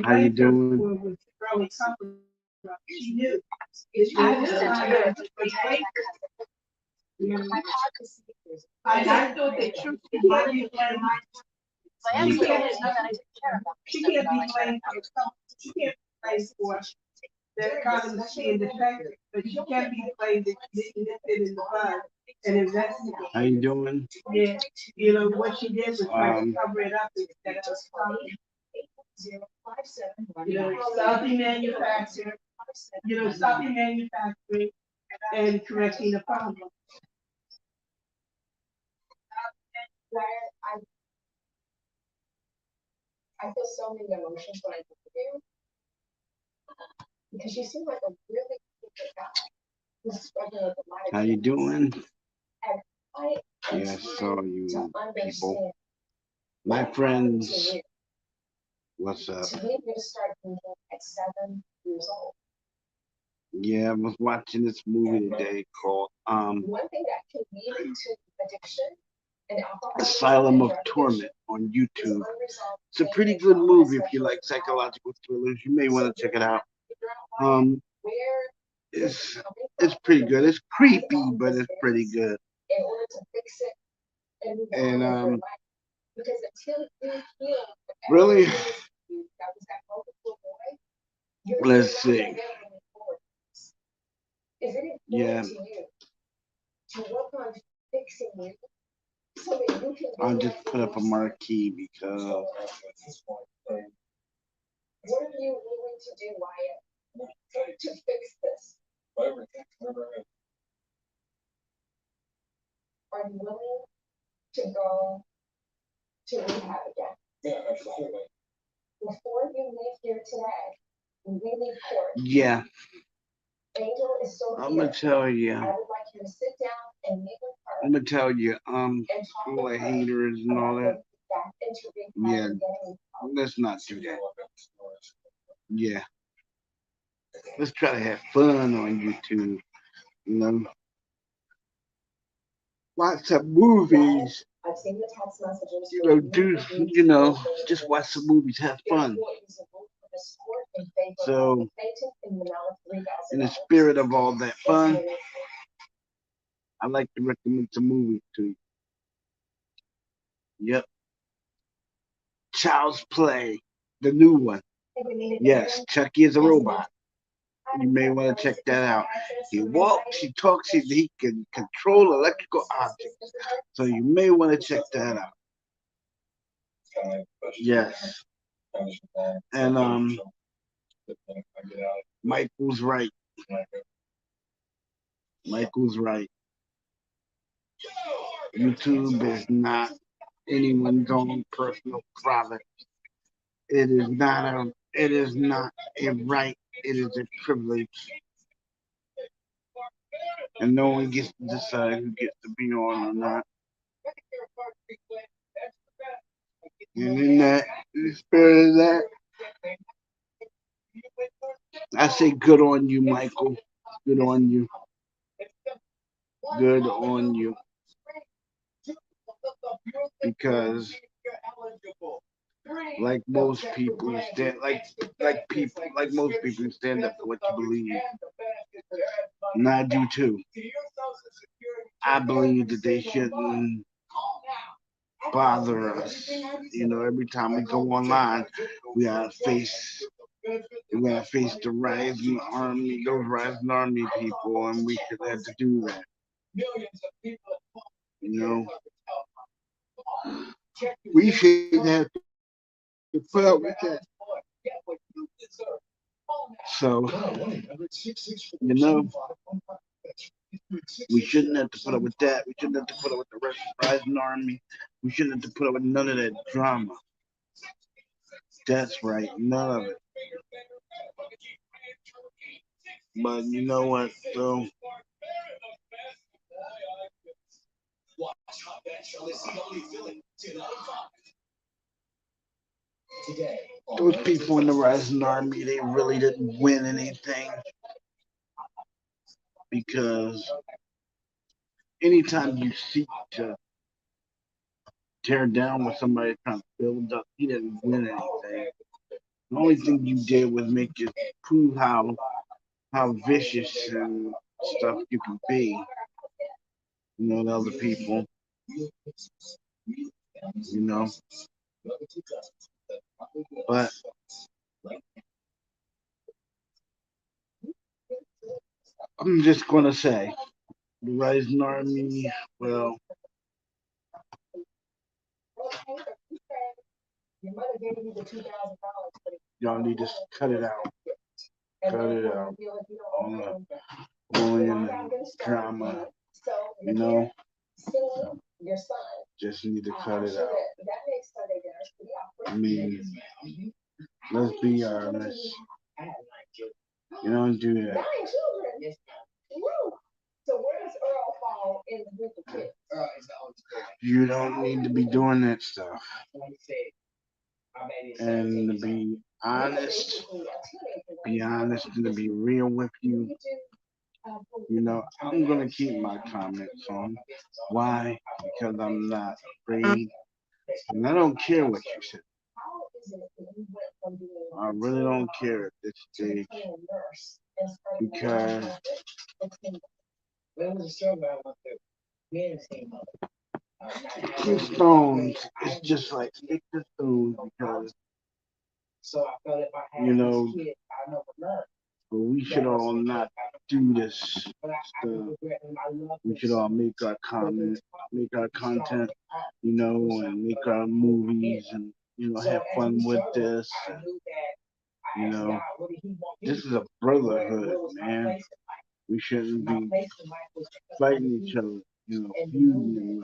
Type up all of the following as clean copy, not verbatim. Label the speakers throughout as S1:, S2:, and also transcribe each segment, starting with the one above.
S1: How you doing? How you doing? How you doing? Yeah, so you people, my friends, what's up? Yeah, I was watching this movie today called Asylum of Torment on YouTube. It's a pretty good movie if you like psychological thrillers. You may want to check it out. Um, it's it's pretty good. It's creepy, but it's pretty good. And really, let's see. Yeah, I'll just put up a marquee because yeah, I'm gonna tell you. I'm gonna tell you. All the haters and all that. Yeah, let's not do that. Yeah, let's try to have fun on YouTube. You know, watch some movies. Do just watch some movies, have fun. So, in the spirit of all that fun, I like to recommend some movies to you. Yep, Child's Play, the new one. Yes, Chucky is a robot. You may want to check that out. He walks, he talks, he can control electrical objects. So you may want to check that out. Yes. And Michael's right. Michael's right. YouTube is not anyone's own personal province. It is not a right, it is a privilege. And no one gets to decide who gets to be on or not. And in the spirit of that, I say good on you, Michael. Good on you. Good on you. Because like most people stand like most people stand up for what you believe. And I do too. I believe that they shouldn't bother us. Every time we go online, we gotta face we gotta face the rising army, those rising army people, and we should have to do that. You know, we should have to put up with that. So, you know, we shouldn't have to put up with that. We shouldn't have to put up with the rising army. We shouldn't have to put up with none of that drama. That's right, none of it. But you know what, though? Those people in the rising army, they really didn't win anything because anytime you seek to tear down what somebody's trying to build up, he didn't win anything. The only thing you did was make it prove how vicious and stuff you can be, to other people, you know. But I'm just gonna say, the Rising Army, well, y'all need to cut it out. Cut it out. All the bullying and drama, you know. Just need to cut it out. I mean, let's be honest. You don't do that. You don't need to be doing that stuff. And to be honest and to be real with you, I'm gonna keep my comments on. Why? Because I'm not afraid. And I don't care what you said. I really don't care at this stage. Because Stick to stones is just like stick to stones because but we should all not do this stuff. We should all make our content, and make our movies and have fun with this. And, this is a brotherhood, man. We shouldn't be fighting each other, feuding.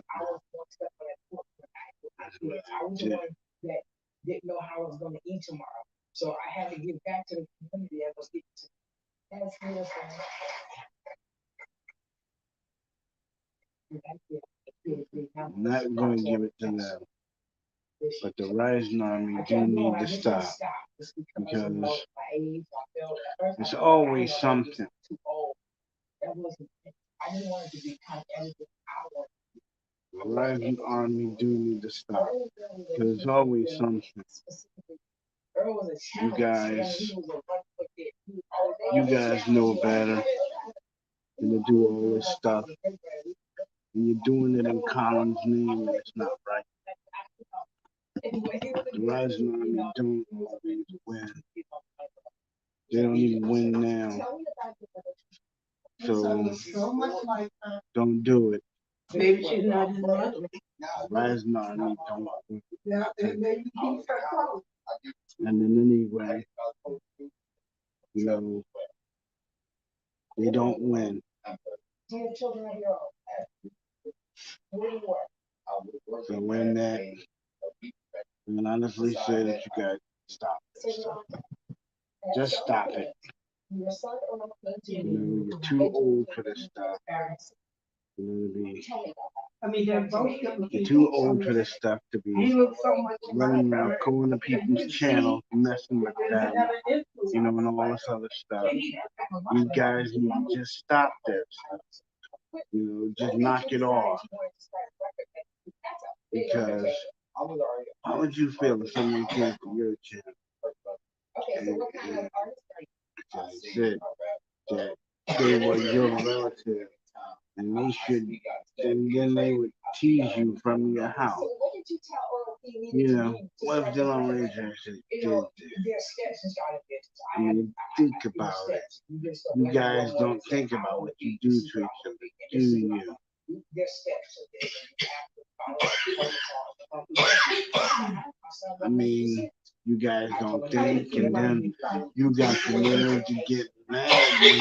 S1: I'm not going to give it to them. But the Rising Army do need to stop because it's always something. The Rising Army do need to stop because it's always something. You guys know better than to do all this stuff. And you're doing it in Colin's name and it's not right. The Rising Army don't always win. They don't even win now. So don't do it. Maybe she's not his mother. Rising Army don't win. And then anyway, they don't win. So when that, I can honestly say that you guys stop this stuff. Just stop it. You're too old for this stuff. You're too old for this stuff to be running around, going to people's channels, messing with them, and all this other stuff. You guys need to just stop this. Just knock it off. Because how would you feel if someone came to your channel and said that they were your relative and then they would tease you from your house? What if Dylan Ranger did this? I mean, think about it. You guys don't think about what you do to each other, do you? I mean, you guys don't think, and then you got the nerve to get mad when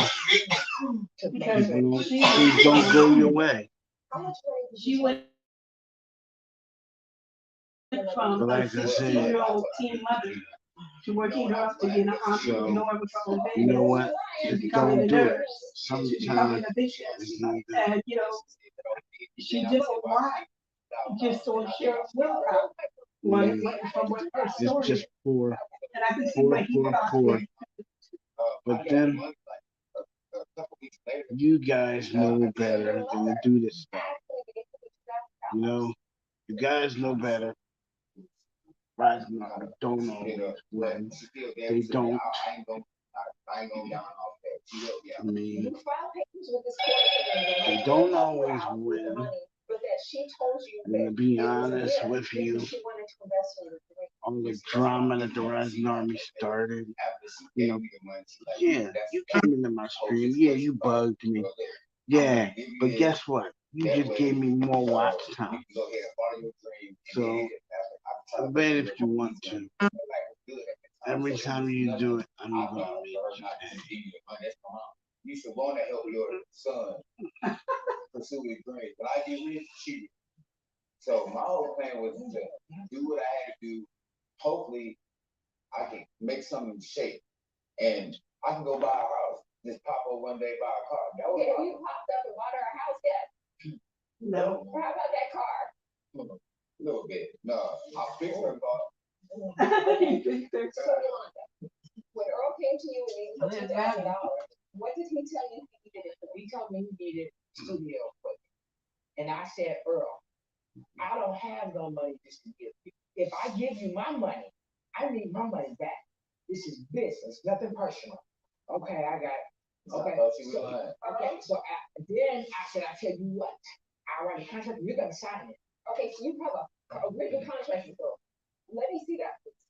S1: things don't go your way. She went from like a 16-year-old teen mother to working her up to being an entrepreneur with her own business. You know what? Just don't do it. Sometimes it's not good. And she just lied. Just on Cheryl's willpower. It's just poor. But then you guys know better than to do this stuff. You guys know better. Rising don't always win. They don't. I mean, they don't always win. And to be honest with you, all the drama that the Rising Army started, you know, yeah, you came into my stream, yeah, you bugged me, yeah, but guess what? You just gave me more watch time. So, I bet if you want to, every time you do it, I'm gonna make you pay. You should want to help your son pursue his dreams. When I get rich, cheat. So my whole plan was to do what I had to do. Hopefully, I can make something shape, and I can go buy a house. Just pop up one day, buy a car. That was have you popped up and bought our house yet? No. How about that car? A little bit. No, I'll fix her car. So Yolanda, when Earl came to you and needed $2,000, what did he tell you he needed it for? He told me he needed studio equipment. And I said, Earl, I don't have no money just to give you. If I give you my money, I need my money back. This is business, nothing personal. Okay, I got it. Okay, so then I said, I tell you what, I write a contract, you're gonna sign it. Okay, so you have a written contract with Earl. Let me see that, please.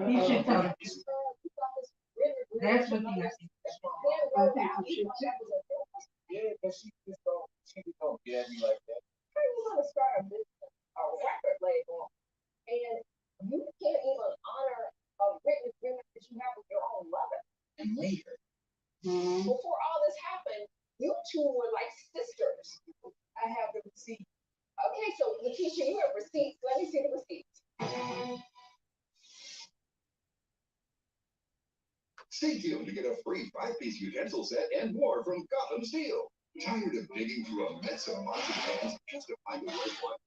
S1: He should tell us. That's what he has. Yeah, but she just don't get me like that. How you gonna start a business, a record label, and you can't even honor a written agreement that you have with your own mother? And later, before all this happened, you two were like sisters. I have the receipt. Okay, so Lakeisha, you have receipts. Let me see the receipts. Stay tuned to get a free 5-piece utensil set and more from Gotham Steel. Tired of digging through a mess of market pans just to find the right one?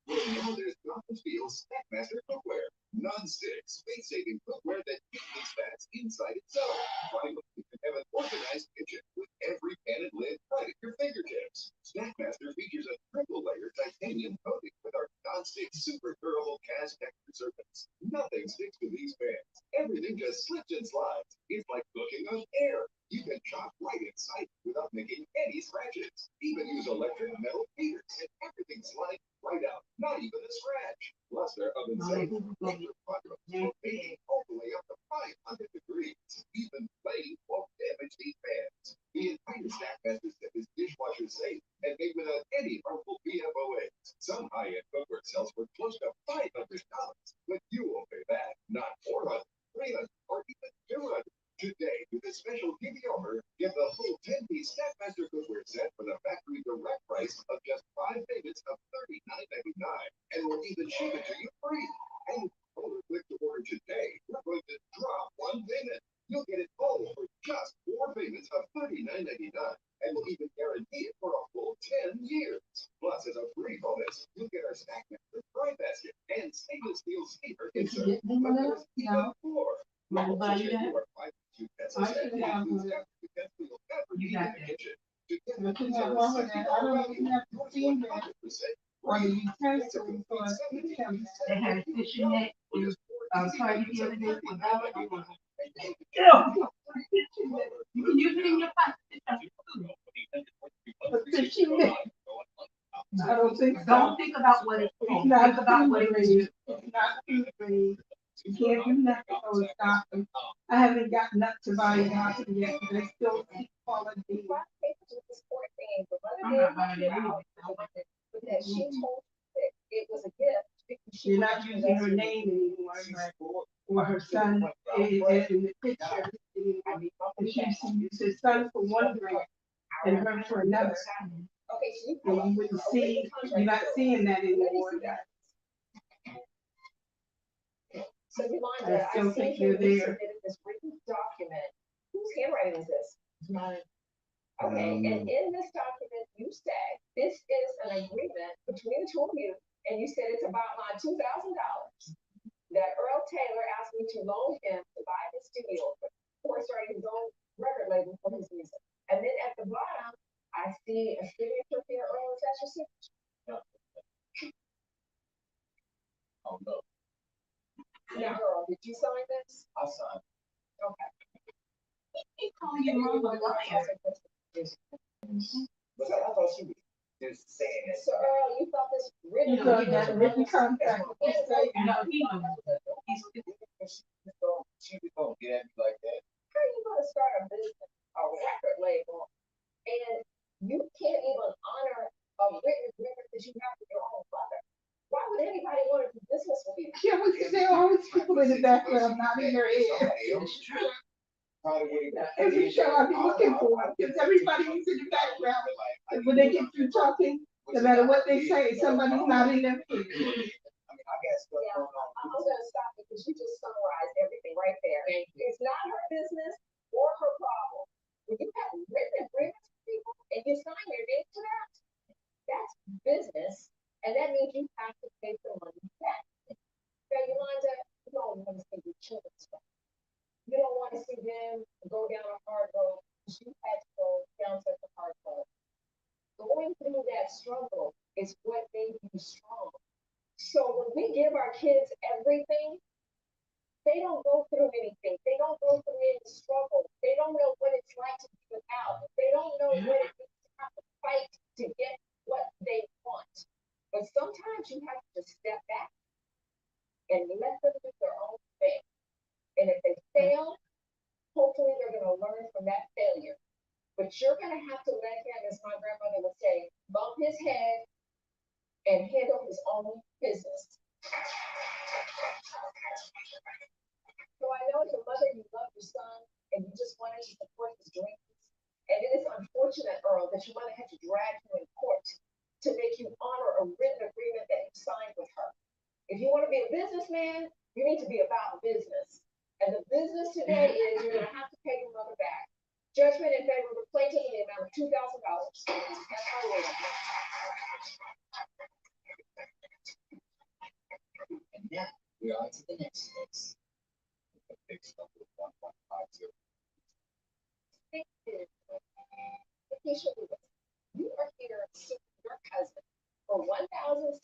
S1: Well, now there's Gotham Steel Snackmaster cookware. Non-stick, space-saving cookware that eats fats inside itself. Finally, you can have an organized kitchen with every pan and lid right at your fingertips. Snackmaster features a triple-layer titanium coating with our non-stick super durable cast texture surface. Nothing sticks to these pans. Everything just slips and slides. It's like cooking on air. You can chop right inside without making any scratches. Even use electric metal heaters and everything slides right out. Not even a scratch. Plus, they're oven safe. Extra quadrants for baking all the way up to 500 degrees. Even plain won't damage these pans. The entire Snackmaster set is dishwasher safe and made without any harmful PFOAs. Some high-end cookware sells for close to $500, but you won't pay that. Not 400, 300, or even 200. Today, with a special gimme offer, get the full 10-piece Snackmaster cookware set for the factory direct price of just 5 payments of $39.99, and we'll even ship it to you free. And click to order today. We're going to drop one payment. You'll get it all for just 4 payments of $39.99, and we'll even guarantee it for a full 10 years. Plus, as a free bonus, you'll get our Snackmaster fry basket and stainless steel steamer insert. But there's even more. We'll also ship you our 5-piece utensil set that includes every utensil you'll ever need in the kitchen. Together, these are a $60 value. Yours 100%. On the utensil for they had a fishing net in Target the other day for $1. You can use it in your pocket. A fishing net. I don't think so. Don't think about what it's for. Think about what it is. It's not food grade. You can't do nothing so it's not. I haven't gotten up to buying out yet, but I still keep quality. I'm not buying it anyway. That she told that it was a gift. You're not using her name anymore, right? Or her son in the picture. And she used to use his son for one grade and her for another. Okay, so you wouldn't see, you're not seeing that anymore. So Yolanda, I still think you're there. This written document. Whose handwriting is this? Mine. Okay, and in this document, you say this is an agreement between the two of you, and you said it's about my $2,000 that Earl Taylor asked me to loan him to buy his studio for starting his own record label for his music. And then at the bottom, I see a signature here, Earl. Is that your signature? No. Oh no.
S2: Now, girl, did you sign this? I signed. Okay. He calling your mom a liar. So I thought she was just saying that. So Earl, you thought this written? You got a written contract. No, he she was gonna get at me like that. How are you gonna start a business, a record label, and you can't even honor a written agreement that you have with your own mother? Why would anybody want to do business with you? Yeah, because there are always people in the background nodding their head. It's true. Every show I've been looking for, because everybody who's in the background, and when they get through talking, no matter what they say, somebody's nodding their head. I guess. Yeah, I'm gonna stop because you just summarized everything right there. It's not her business or her problem. When you have written agreements with people and you sign your name to that, that's business, and that means you have to pay the money back. Now, Yolanda, you don't want to see your children stuff. You don't want to see them go down a hard road because you had to go down such a hard road. Going through that struggle is what made you strong. So when we give our kids everything, they don't go through anything. They don't go through any struggle. They don't know what it's like to be without. They don't know what it means to have to fight to get what they want. But sometimes you have to step back and let them do their own thing. And if they fail, hopefully they're going to learn from that failure. But you're going to have to let him, as my grandmother would say, bump his head and handle his own business. So I know as a mother, you love your son and you just wanted to support his dreams. And it is unfortunate, Earl, that you might have had to drag him in court to make you honor a written agreement that you signed with her. If you want to be a businessman, you need to be about business. And the business today is you're going to have to pay your mother back. Judgment in favor of the plaintiff in the amount of $2,000. That's my word. And now we are on to the next case. The case number 1150. Lakeisha Lewis, you are here suing your cousin for $1,600,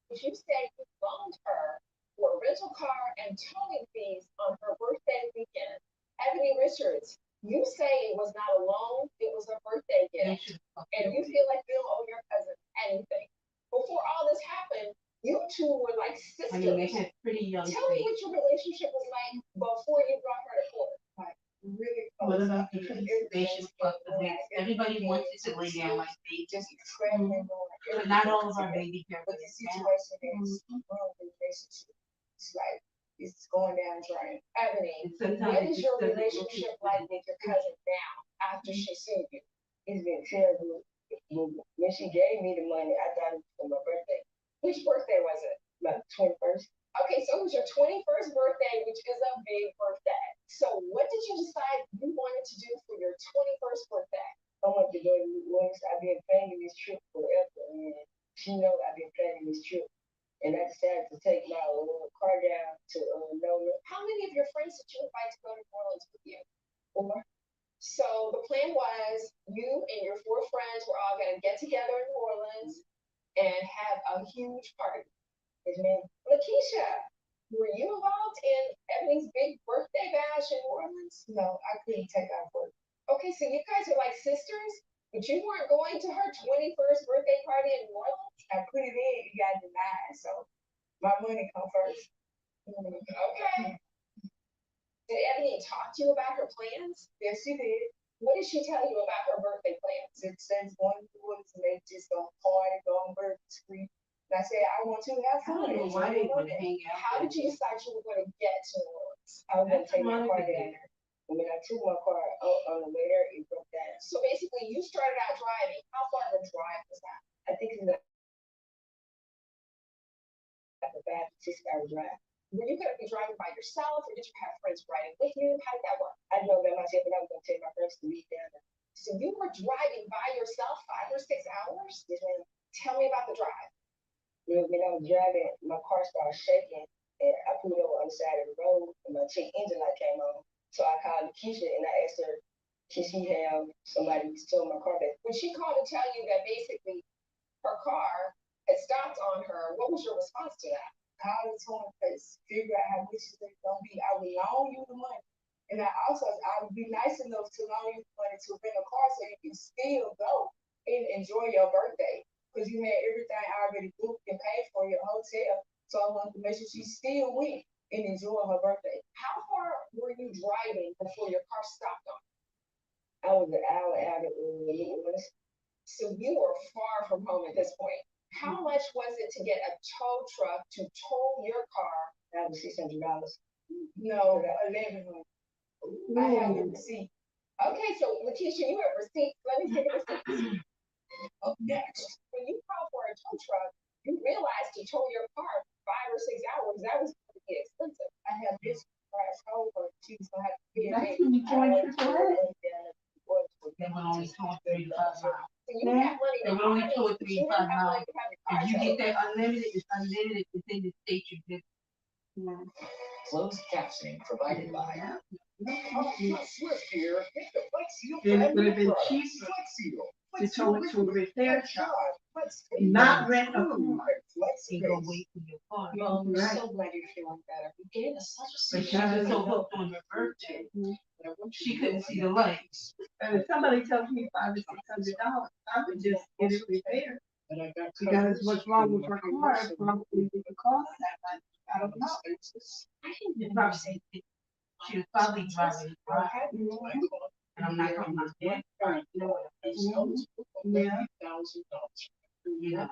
S2: which you say you loaned her for a rental car and towing fees on her birthday weekend. Ebony Richards, you say it was not a loan, it was a birthday gift, and you feel like you don't owe your cousin anything. Before all this happened, you two were like sisters. I mean, they had pretty young. Tell me what your relationship was like before you brought her to court. Like really close. What about the spacious club? Everybody wants it to lay down like they just trailing on. But not all of our baby parents. But the situation is wrong with relationship. It's like it's going down drain. Ebony, what is your relationship like with your cousin now after she sued you? It's been terrible. When she gave me the money, I got it for my birthday. Which birthday was it? My 21st. Okay, so it was your 21st birthday, which is a big birthday. So what did you decide you wanted to do for your 21st birthday? I want to go to New Orleans. I've been planning this trip forever, and she knows I've been planning this trip. And I decided to take my little car down to Nola. How many of your friends did you invite to go to New Orleans with you? 4. So the plan was you and your 4 friends were all going to get together in New Orleans and have a huge party. His name, Lakeisha, were you involved in Ebony's big birthday bash in New Orleans? No, I couldn't take off work. Okay, so you guys are like sisters, but you weren't going to her 21st birthday party in New Orleans? I put it in, you got denied, so my money come first. Okay. Did Ebony talk to you about her plans? Yes, she did. What did she tell you about her birthday plans? It says going to Woods and they just go party, go on birthday street. And I said, I want to have fun. I don't know why they want to hang out. How did you decide you were going to get to New Orleans? I was going to take my car down there. And when I took my car on the way there, it broke down. So basically, you started out driving. How far of a drive was that? I think it's about a 5-6 hour drive. Were you going to be driving by yourself, or did you have friends riding with you? How did that work? I drove by myself, and I was going to take my friends to meet down there. So you were driving by yourself 5 or 6 hours? Yes, ma'am. Tell me about the drive. When I was driving, my car started shaking, and I pulled over on the side of the road, and my check engine light came on. So I called Lakeisha, and I asked her, can she have somebody tow my car back? When she called to tell you that basically her car had stopped on her, what was your response to that?
S3: call the towing place, figure out how much it's gonna be. I will loan you the money. And I would be nice enough to loan you the money to rent a car so you can still go and enjoy your birthday. Because you had everything already booked and paid for your hotel. So I wanted to make sure she still went and enjoy her birthday.
S2: How far were you driving before your car stopped on?
S3: I was an hour out of Illinois.
S2: So you were far from home at this point. How much was it to get a tow truck to tow your car?
S3: That was $600. No, 1100. I have a receipt.
S2: Okay, so Lakeisha, you have receipts. Let me take a receipt.
S3: Up next.
S2: When you call for a tow truck, you realize to tow your car 5 or 6 hours, that was pretty expensive.
S3: I have this price over. She was gonna have to be
S4: That's when you join AAA.
S3: They
S4: would only tow 35 miles.
S2: So you have money
S4: They
S2: to
S4: would only
S2: buy
S4: tow
S2: it,
S4: it
S2: but you
S4: 35
S2: didn't have
S4: miles.
S2: money to have your car
S4: If you
S2: towed.
S4: get that unlimited, it's unlimited within the state you get.
S5: Closed captioning provided by.
S6: Swift here. Hit the Flex Seal
S4: Then it
S6: family
S4: would have
S6: of
S4: been
S6: products.
S4: cheaper
S6: Flex Seal.
S4: to tow it to a repair shop,
S6: Flex
S4: not rent a car.
S6: Flex
S4: And go wait for your car.
S2: Well, I'm
S4: Right.
S2: so glad you're feeling better. You gave us such a
S4: But she
S2: secret.
S4: was so hooked on her birthday, she couldn't see the lights. And if somebody tells me $500 or $600, I would just get it repaired.
S6: And I got
S4: Because what's wrong with her car probably didn't cost that much. I don't know.
S2: I didn't
S4: It
S2: even
S4: probably
S2: say
S4: she was probably driving right. And I'm not talking about that. Yeah. You know,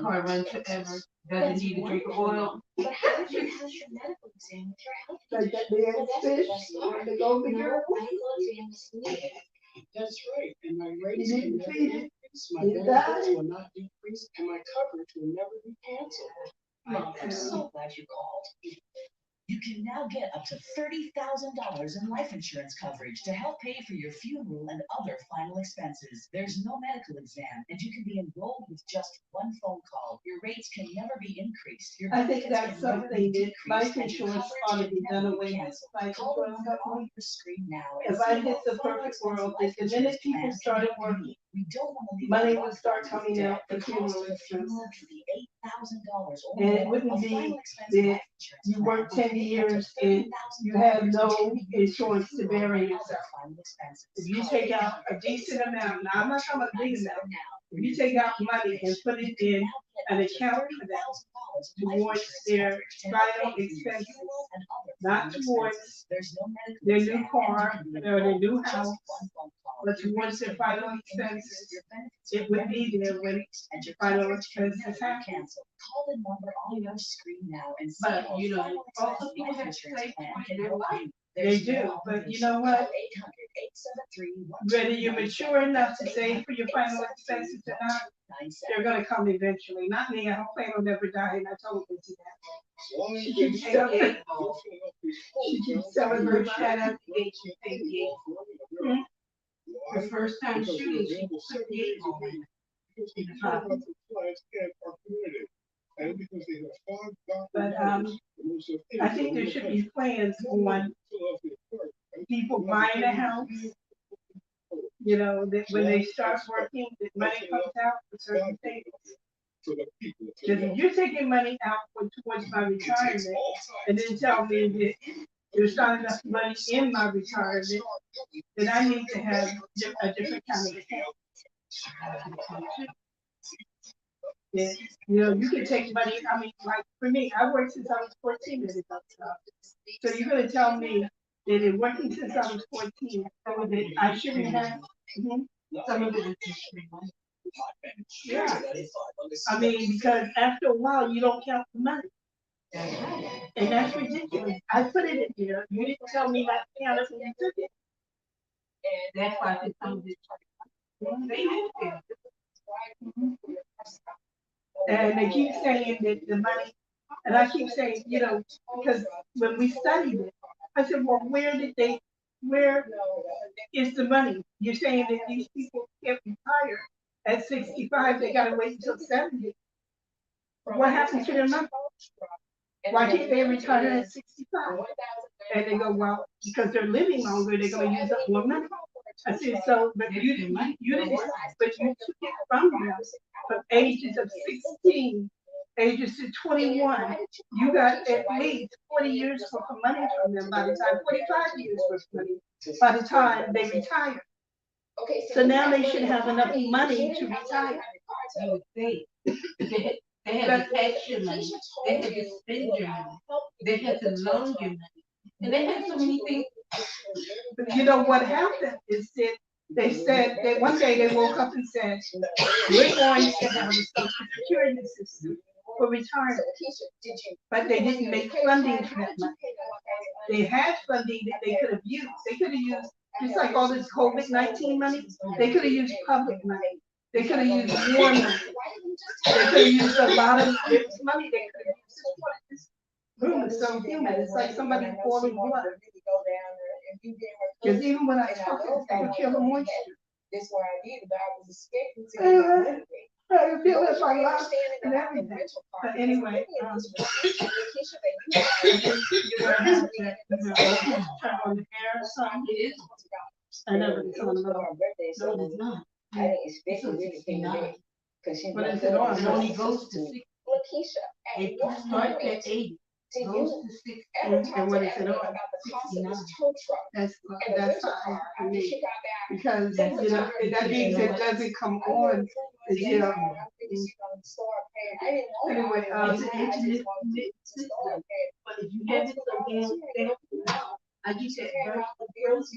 S4: car runs forever, doesn't need a drink of oil.
S2: But how did you pass your medical exam with your health
S3: Like that
S2: insurance?
S3: damn fish, when they go over
S2: No
S3: here.
S2: medical exam is needed.
S6: That's right. And my rates
S3: You
S6: will
S3: didn't
S6: never
S3: feed it.
S6: increase. My
S3: You
S6: benefits
S3: died.
S6: will not decrease, and my coverage will never be canceled.
S2: Mom, I'm so glad you called.
S5: You can now get up to $30,000 in life insurance coverage to help pay for your funeral and other final expenses. There's no medical exam, and you can be enrolled with just one phone call. Your rates can never be increased. Your
S4: I think
S5: benefits
S4: that's
S5: can never be
S4: something that
S5: decreased,
S4: life
S5: and your
S4: insurance
S5: coverage
S4: ought to
S5: can
S4: be
S5: never
S4: done
S5: be
S4: away with.
S5: canceled.
S4: Life
S5: Call the
S4: insurance
S5: number on
S4: company.
S5: your screen now. and
S4: If I
S5: see
S4: hit
S5: how
S4: the
S5: final
S4: perfect
S5: expense
S4: world,
S5: life
S4: the minute
S5: insurance
S4: people
S5: plans
S4: started
S5: can help you.
S4: working,
S5: We don't want to leave
S4: money
S5: our
S4: would
S5: loved
S4: start
S5: ones with
S4: coming
S5: debt.
S4: out
S5: The
S4: for
S5: cost
S4: funeral
S5: of a funeral
S4: expenses.
S5: could be $8,000 or
S4: And it
S5: more.
S4: wouldn't
S5: A
S4: be
S5: final expense
S4: that
S5: life insurance
S4: you
S5: plan
S4: work
S5: will
S4: 10
S5: pay up to
S4: years and you
S5: $30,000
S4: have
S5: which
S4: no
S5: can be used for
S4: insurance to
S5: funeral
S4: bury
S5: and
S4: yourself.
S5: other final expenses.
S4: If you
S5: Call
S4: take out
S5: 800
S4: a decent amount, now I'm not talking about big
S5: 873
S4: amount.
S5: now.
S4: If you take out money and put it in an account for them towards their final expenses, not towards their new car or their new house, but towards their final expenses, it would be there when final expenses happen.
S5: Call the number on your screen now and see
S4: But,
S5: how
S4: you know,
S5: final
S4: also
S5: expense
S4: people
S5: life
S4: have to
S5: insurance
S4: say
S5: plan
S4: what
S5: can
S4: they
S5: help
S4: like.
S5: you.
S4: They
S5: There's
S4: do,
S5: no
S4: but you
S5: obligation.
S4: know what?
S5: Call 800-873-1297.
S4: Whether you're mature enough to save for your final expenses or not, they're gonna come eventually. Not me, I hope I will never die, and I told her to that. She keeps selling, she keeps selling her shit at the age of 88. The first time shooting, she put the 8 ball in it. But I think there should be plans on people buying a house. You know, that when they start working, that money comes out for certain things. Because if you're taking money out towards my retirement, and then tell me that there's not enough money in my retirement, then I need to have a different kind of account. Yeah, you know, you can take money, I mean, like for me, I worked since I was 14 at this stuff. So you're gonna tell me that in working since I was 14, that I shouldn't have, some of it is just free money. Yeah, I mean, because after a while, you don't count the money. And that's ridiculous. I put it in there, you didn't tell me not to count it when you took it. And that's why I some of it. They live there. And they keep saying that the money, and I keep saying, you know, because when we studied it, I said, well, where is the money? You're saying that these people can't retire at 65, they gotta wait until 70. What happened to their money? Why can't they retire at 65? And they go, well, because they're living longer, they're gonna use up more money. I said, so, but you didn't, but you took it from them from ages of 16 ages to 21, you got at least 40 years worth of money from them by the time, 45 years worth of money by the time they retire.
S2: Okay,
S4: So now they should have enough money to retire.
S7: You would think. They had to tax your money, they had to spend your money, they had to loan your money. And they had so many things.
S4: But you know what happened is that they said that one day they woke up and said, we're going to have a social security system for retirement. But they didn't make funding for that money. They had funding that they could have used. They could have used, just like all this COVID-19 money, they could have used public money. They could have used more money. They could have used a lot of this money. They could have used this room is so humid. It's like somebody boiling blood. Because even when I talk, I can feel the moisture.
S3: That's why I did, but I was expecting to get money.
S4: I can feel it my lungs and everything. But anyway, turn on the air or something.
S7: It is.
S4: I know, but it's on the
S7: No, it's not.
S3: I didn't expect
S7: It's
S3: to
S7: on
S3: really
S7: 69.
S3: Cause she.
S4: What is it on?
S7: It only goes to 60.
S2: Lakeisha, at
S7: It
S2: what
S7: starts
S2: point
S7: at 80,
S2: do
S7: goes
S2: you
S7: to 60.
S2: ever
S4: And
S2: talk
S4: what
S2: to
S4: is it
S2: Ebony
S4: on?
S2: about the cost of
S7: 69.
S2: this tow truck
S4: That's
S2: and the
S4: that's
S2: rental
S4: fine
S2: car
S4: for
S2: after
S4: me
S2: she got back?
S4: because
S7: That's
S4: you know that means it doesn't come on until. Anyway,
S7: It's an intermittent system. But if you have it so damn, I get that first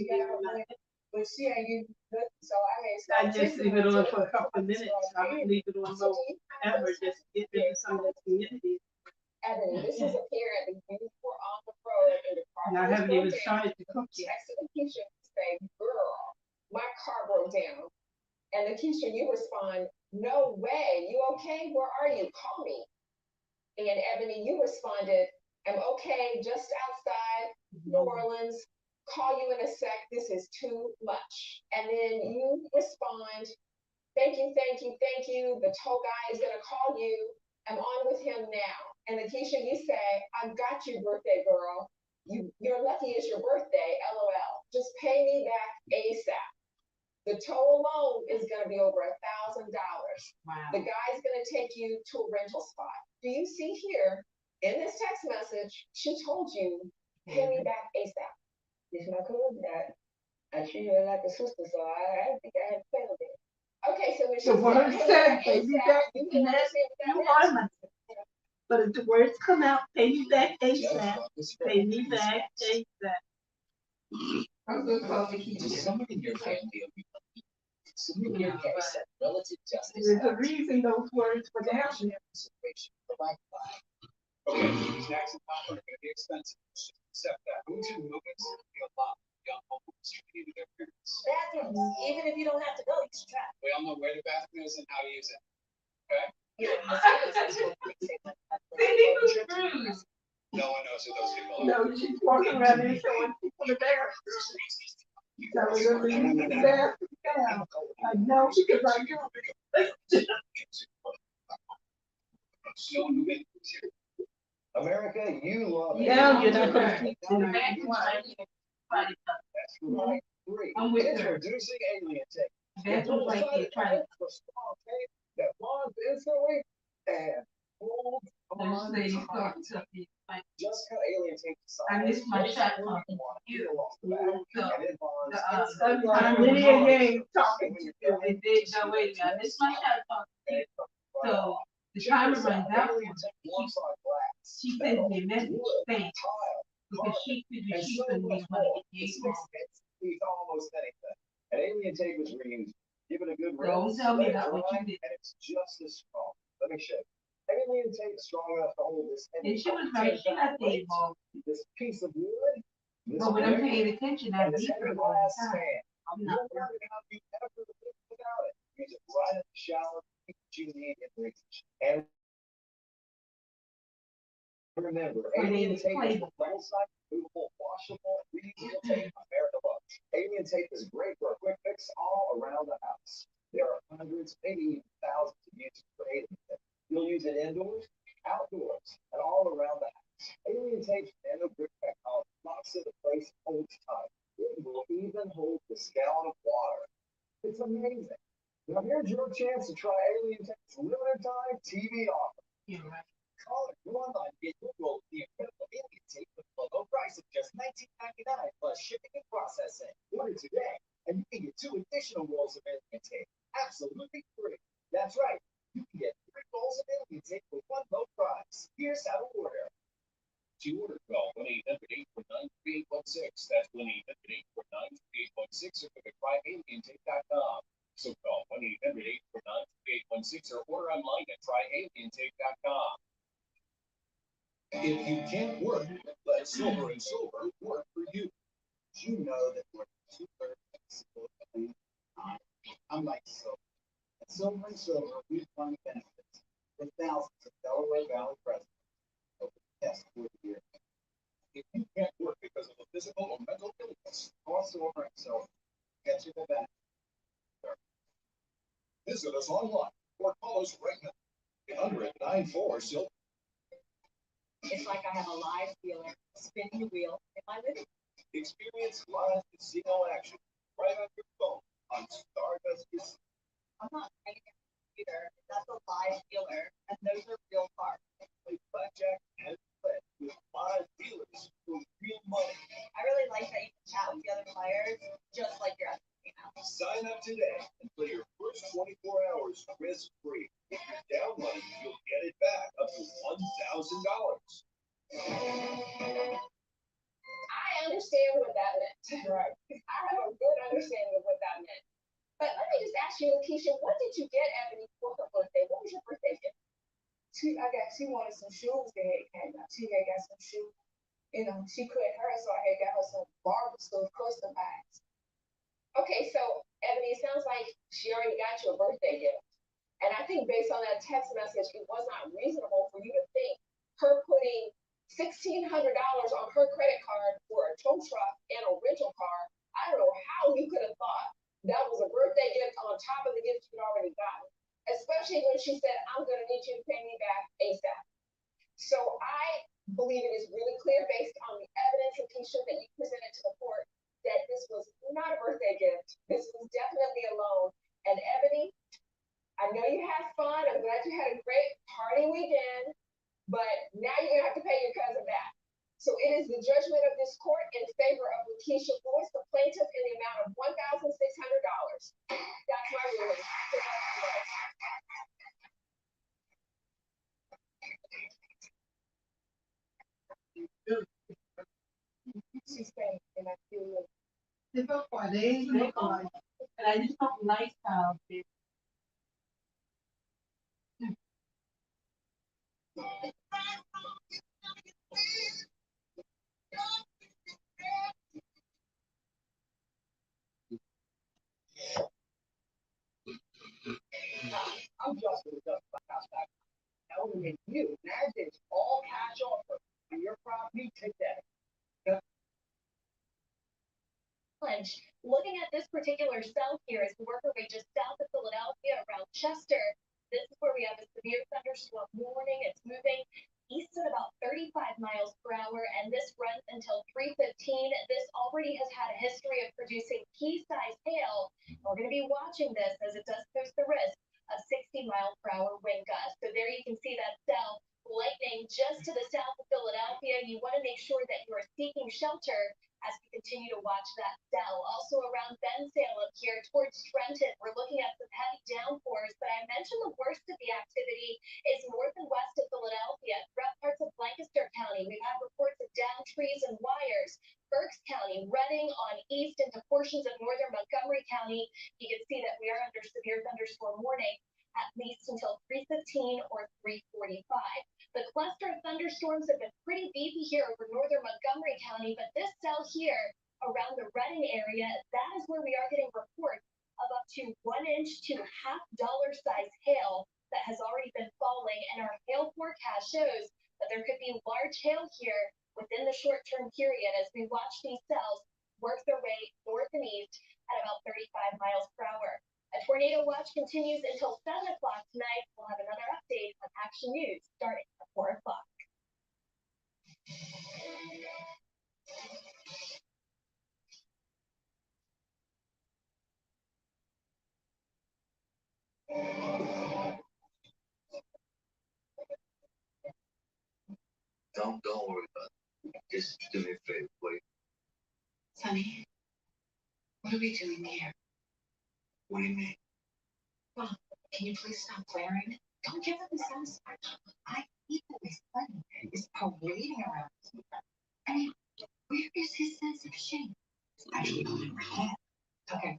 S3: But she ain't getting nothing, so
S4: I just leave it on for a couple of minutes. I would leave it on low ever just to get rid of some of the humidity.
S2: Ebony, this is apparently you were on the road and the car.
S4: And I haven't even started to cook yet.
S2: Texted Lakeisha and say, girl, my car broke down. And Lakeisha, you respond, no way, you okay? Where are you? Call me. And Ebony, you responded, I'm okay, just outside New Orleans. Call you in a sec. This is too much. And then you respond, thank you, thank you, thank you. The tow guy is gonna call you. I'm on with him now. And Lakeisha, you say, I've got you, birthday girl. You're lucky it's your birthday, LOL. Just pay me back ASAP. The tow alone is gonna be over $1,000.
S7: Wow.
S2: The guy's gonna take you to a rental spot. Do you see here in this text message, she told you, pay me back ASAP. It's not cool that I treat her like a sister, so I think I had to pay with it. Okay, so when she
S4: The word said,
S2: pay
S4: pay
S2: me
S4: me
S2: back
S4: back,
S2: ASAP, you can understand what
S4: you
S2: that
S4: are my sister. But if the words come out, pay me back ASAP, pay me back ASAP.
S7: I'm gonna call Lakeisha.
S6: Does someone in your family owe you money? Someone here gets that relative justice.
S4: There's a reason those words were down there.
S6: Consideration for life. Okay, tax and pop are gonna be expensive. Just accept that. Who's your movements? Be a lot. Young homeowners treated to their parents.
S5: Bathrooms, even if you don't have to go, you should try.
S6: We all know where the bathroom is and how to use it. Okay? No one knows who those people are.
S4: No, she's walking around there showing people the bathroom. Telling them to use the bathroom now. I know because I do.
S6: No one who made it here. America, you love it.
S4: Now you're not gonna speak to me.
S6: That's right. Three.
S7: I'm with her.
S6: Introducing Alien Tape.
S7: That's what like they try to.
S6: For small tape that bonds instantly and holds
S7: Those
S6: on
S7: ladies
S6: tight.
S7: talk to me. Like,
S6: Just cut Alien Tape aside.
S7: I missed my shot
S6: Peel
S7: talking to you.
S6: off the back, and it bonds instantly.
S4: I'm Lydia Yang talking to you.
S7: They did, no, wait a minute, I missed my shot talking to you. So the timer runs out.
S6: Alien Tape works on glass,
S7: She sends me a message
S6: wood,
S7: saying,
S6: tile,
S7: because she figured
S6: and
S7: she
S6: so
S7: couldn't
S6: much
S7: make money
S6: more.
S7: at the
S6: It's
S7: April.
S6: beats almost anything. And Alien Tape is green. Give it a good
S7: Don't
S6: rinse,
S7: tell me
S6: let it
S7: about what
S6: dry,
S7: you did.
S6: and it's just as strong. Let me show you. Alien Tape is strong enough to hold this.
S7: And she was right, she got the involved.
S6: This piece of wood. This
S7: But when I'm
S6: brick,
S7: paying attention, I
S6: and this
S7: deep
S6: heavy
S7: all
S6: glass
S7: the time.
S6: fan.
S7: I'm
S6: You'll
S7: not.
S6: learn how you ever live without it. Use it right in the shower. Keep what you need in reach. And remember, Alien Tape is full-size, movable, washable, reusable tape America loves. Alien Tape is great for a quick fix all around the house. There are hundreds, maybe even thousands of uses for Alien Tape. You'll use it indoors, outdoors, and all around the house. Alien Tape's nano-grip technology locks it in place and holds tight. It will even hold this gallon of water. It's amazing. Now here's your chance to try Alien Tape's limited time TV offer.
S7: You're right.
S6: Call or go online, get your goal with the incredible alien tape with a low price of just $19.99 plus shipping and processing. Order today, and you can get 2 additional rolls of alien tape absolutely free. That's right, you can get 3 rolls of alien tape for one low price. Here's how to order. To order, call 1-800-849-3816. That's 1-800-849-3816 or go to tryalientape.com. So call 1-800-849-3816 or order online at tryalientape.com. If you can't work, let Silver and Silver work for you. You know that we're super. I'm like Silver. At Silver and Silver, we find benefits for thousands of Delaware Valley residents over the past 40 years. If you can't work because of a physical or mental illness, call Silver and Silver. Get you the benefits. Visit us online or call us right now. 800-94 Silver.
S2: It's like I have a live dealer spinning the wheel in my living room.
S6: Experience live casino action right on your phone on Stardust Casino.
S2: I'm not paying a computer. That's a live dealer, and those are real cards.
S6: Play blackjack and play with live dealers for real money.
S2: I really like that you can chat with the other players, just like you're at the casino.
S6: Sign up today and play your first 24 hours risk-free. If you're down money, you'll get it back up to $1,000.
S2: I understand what that meant. Right. I have a good understanding of what that meant. But let me just ask you, Lakeisha, what did you get Ebony for her birthday? What was your birthday gift?
S3: She wanted some shoes that had came out. She had got some shoes. You know, she couldn't her, so I had got her some barber stuff customized.
S2: Okay, so Ebony, it sounds like she already got you a birthday gift. And I think based on that text message, it was not reasonable for you to think her putting $1,600 on her credit card for a tow truck and a rental car. I don't know how you could have thought that was a birthday gift on top of the gift you'd already gotten, especially when she said, I'm going to need you to pay me back ASAP. So I believe it is really clear based on the evidence, Lakeisha, that you presented to the court that this was not a birthday gift. This was definitely a loan. And Ebony, I know you had fun. I'm glad you had a great party weekend, but now you're gonna have to pay your cousin back. So it is the judgment of this court in favor of Lakeisha Boyce, the plaintiff, in the amount of $1,600. That's my ruling.
S3: She's saying, and I feel
S7: They look like they look like, and I just don't like how they.
S6: I'm just going to dust my house back. Now we're going to make you an advantage all cash offer on your property today.
S2: Looking at this particular cell here as we work our way just south of Philadelphia around Chester, this is where we have a severe thunderstorm warning. It's moving east at about 35 miles per hour, and this runs until 3:15. This already has had a history of producing pea-sized hail. We're going to be watching this as it does pose the risk of 60 mile per hour wind gusts. So there you can see that cell lightning just to the south of Philadelphia. You want to make sure that you are seeking shelter as we continue to watch that cell. Also around Bensalem up here towards Trenton, we're looking at some heavy downpours, but I mentioned the worst of the activity is north and west of Philadelphia. Throughout parts of Lancaster County, we've had reports of downed trees and wires. Berks County, Reading on east into portions of northern Montgomery County. You can see that we are under severe thunderstorm warning at least until 3:15 or 3:45. The cluster of thunderstorms have been pretty beefy here over northern Montgomery County, but this cell here around the Reading area, that is where we are getting reports of up to 1 inch to $half size hail that has already been falling, and our hail forecast shows that there could be large hail here within the short-term period as we watch these cells work their way north and east at about 35 miles per hour. A tornado watch continues until 7 o'clock tonight. We'll have another update on Action News starting at 4 o'clock.
S6: Don't worry about it. Just do me a favor, please.
S2: Sonny, what are we doing here?
S6: What do you mean?
S2: Well, can you please stop glaring? Don't give them the satisfaction. I hate that this buddy is parading around here. I mean, where is his sense of shame? I should put him ahead. Okay.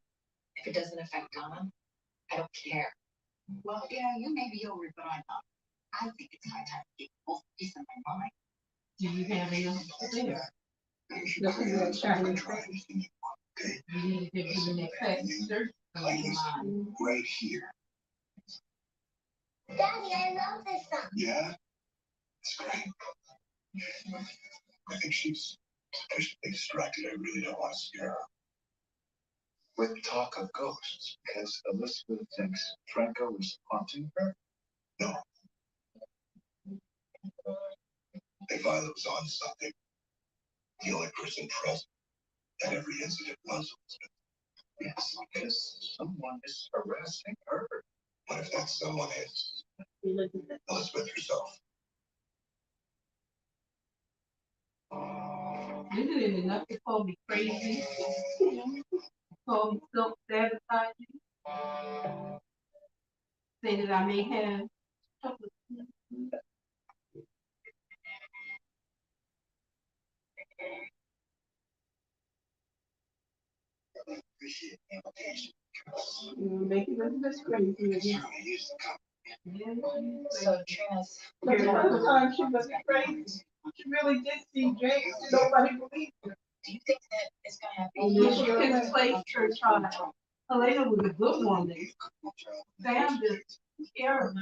S2: If it doesn't affect Donna, I don't care. Well, yeah, you may be over it, but I'm not. I think it's high time to get both peace of my mind.
S7: Do you have enough there?
S4: Look at that shiny
S6: face.
S7: You need to give them that fat dirt on your mind.
S6: Right here.
S2: Daddy, I love this song.
S6: Yeah? It's great. I think she's sufficiently distracted. I really don't want to scare her. With talk of ghosts, because Elizabeth thinks Franco is haunting her? No. If I was on something, the only person present at every incident was Elizabeth. Yes, because someone is harassing her. What if that someone is Elizabeth herself?
S7: Isn't it enough to call me crazy? Call me self-sabotaging? Say that I may have trouble.
S6: Appreciate the invitation.
S4: You make it look this crazy again.
S6: Certainly use the cup.
S2: So Trina's.
S4: But the other time she was crazy. She really did see James and nobody believed her.
S2: Do you think that it's gonna have
S4: Oh,
S2: any?
S4: yeah.
S7: His place church on it. Helena was a good woman. Sam just scared of her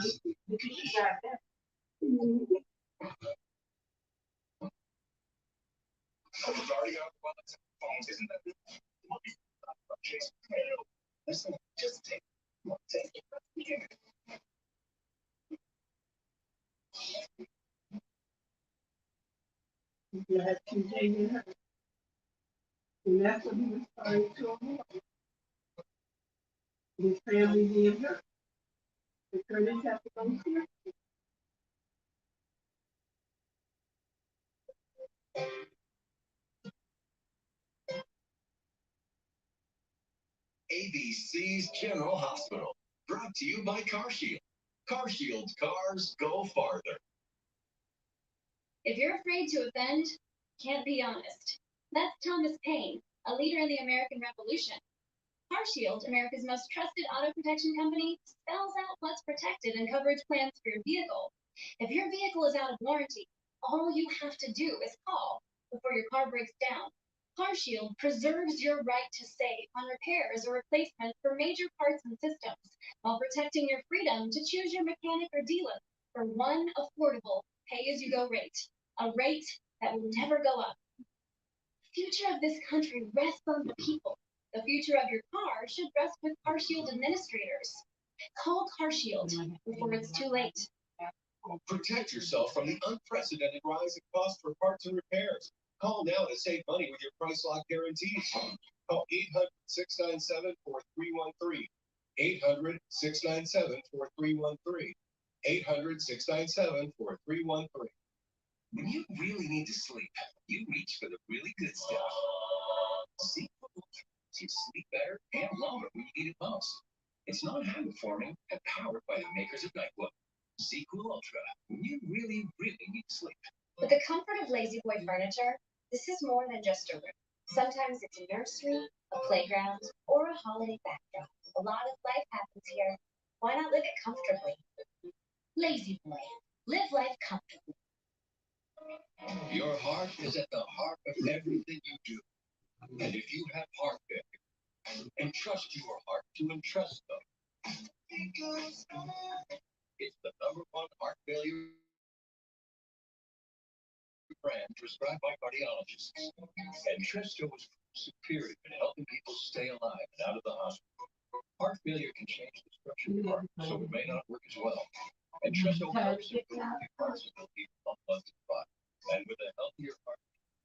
S7: because she got that.
S6: I was already on the phones, isn't that? Listen, just take it.
S4: You had to take it. And that's what he was trying to avoid. His family being hurt. The Curtis have to go here.
S6: ABC's General Hospital, brought to you by CarShield. CarShield's cars go farther.
S8: If you're afraid to offend, can't be honest. That's Thomas Paine, a leader in the American Revolution. CarShield, America's most trusted auto protection company, spells out what's protected in coverage plans for your vehicle. If your vehicle is out of warranty, all you have to do is call before your car breaks down. CarShield preserves your right to save on repairs or replacements for major parts and systems, while protecting your freedom to choose your mechanic or dealer for one affordable pay-as-you-go rate, a rate that will never go up. The future of this country rests on the people. The future of your car should rest with CarShield administrators. Call CarShield before it's too late.
S6: Protect yourself from the unprecedented rise in cost for parts and repairs. Call now to save money with your price lock guarantees. Call 800-697-4313. 800-697-4313. 800-697-4313. When you really need to sleep, you reach for the really good stuff. Sequel Ultra lets you sleep better and longer when you need it most. It's not habit-forming and powered by the makers of NyQuil. Sequel Ultra, when you really, really need sleep.
S8: With the comfort of Lazy Boy furniture, this is more than just a room. Sometimes it's a nursery, a playground, or a holiday backdrop. A lot of life happens here. Why not live it comfortably? Lazy Boy. Live life comfortably.
S6: Your heart is at the heart of everything you do. And if you have heart failure, entrust your heart to Entresto. It's the #1 heart failure brand prescribed by cardiologists. Entresto is superior in helping people stay alive and out of the hospital. Heart failure can change the structure of your heart, so it may not work as well. Entresto helps improve the heart's ability to pump blood to the body. And with a healthier heart,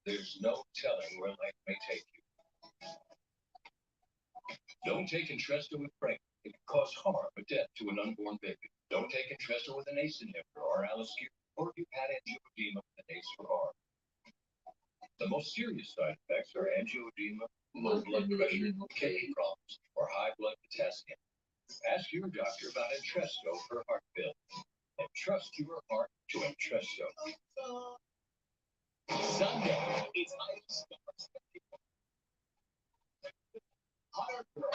S6: there's no telling where life may take you. Don't take Entresto with pregnancy. It can cause harm or death to an unborn baby. Don't take Entresto with an ACE inhibitor or Aliskier. or you've had angioedema in the base or arm. The most serious side effects are angioedema, low blood pressure, kidney problems, or high blood potassium. Ask your doctor about Entresto for heart failure. And trust your heart to Entresto. Sunday, it's Ice Stars. Hunter Girl,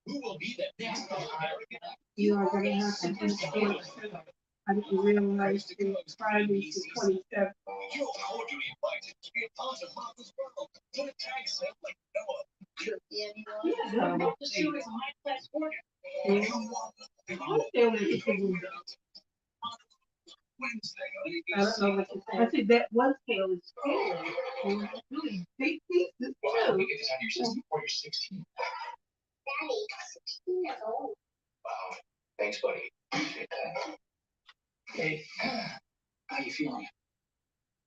S6: who will be the next American?
S4: You are gonna have to understand. I didn't realize that Friday's the 27th.
S6: You're cordially invited to be a part of Martha's World. To the tag set like Noah.
S4: Yeah.
S6: The shoe is a high-class order.
S4: I'm still interested. I don't know what to say. I said that one scale is scary. And it's really big pieces
S6: Wow,
S4: too.
S6: you get this on your system before you're 16.
S2: Daddy, 16 years old.
S6: Wow. Thanks, buddy. Appreciate that. Hey, how you feeling?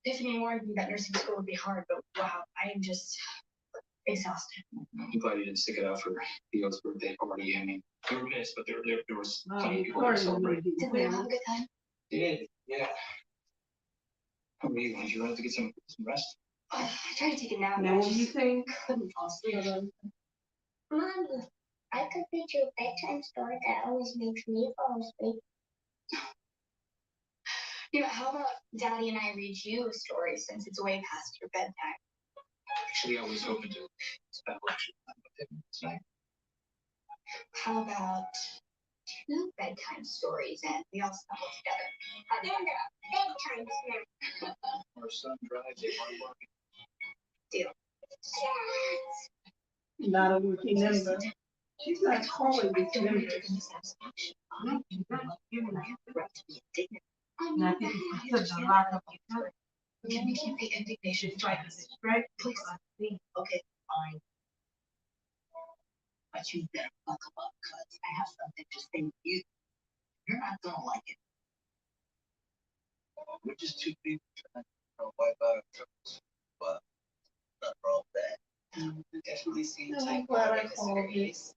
S9: Tiffany warned me that nursing school would be hard, but wow, I am just exhausted.
S6: I'm glad you didn't stick it out for Theo's birthday party. I mean, we were missed, but there was plenty of people to celebrate.
S9: Did we have a good time?
S6: Did, yeah. How are you? Did you have to get some rest?
S9: I tried to take a nap.
S4: Now,
S9: but I
S4: what do you
S9: just
S4: think?
S9: couldn't fall asleep.
S2: Mommy, I could read you a bedtime story that always makes me fall asleep.
S9: Yeah, how about Daddy and I read you a story since it's way past your bedtime?
S6: Actually, I was hoping to spend lecture time with him tonight.
S9: How about 2 bedtime stories and we all snuggle together?
S2: And a bedtime snack.
S6: Our son drives a hard working.
S9: Deal.
S2: Yes.
S4: Not a working member. She's not calling this
S9: Don't
S4: member.
S9: make it satisfaction. I do not have the right to be indignant.
S7: And I think it's because a lot of people.
S9: Can we keep the indignation twice?
S7: Right?
S9: Please. Okay, fine. But you better buckle up, cuz I have something to say to you. You're not gonna like it.
S6: We're just two people trying to wipe out our troubles. But nothing wrong with that.
S9: It definitely seems
S4: I'm
S9: like
S4: glad
S9: all
S4: I
S9: of us
S4: called
S9: are
S4: you.
S9: ace.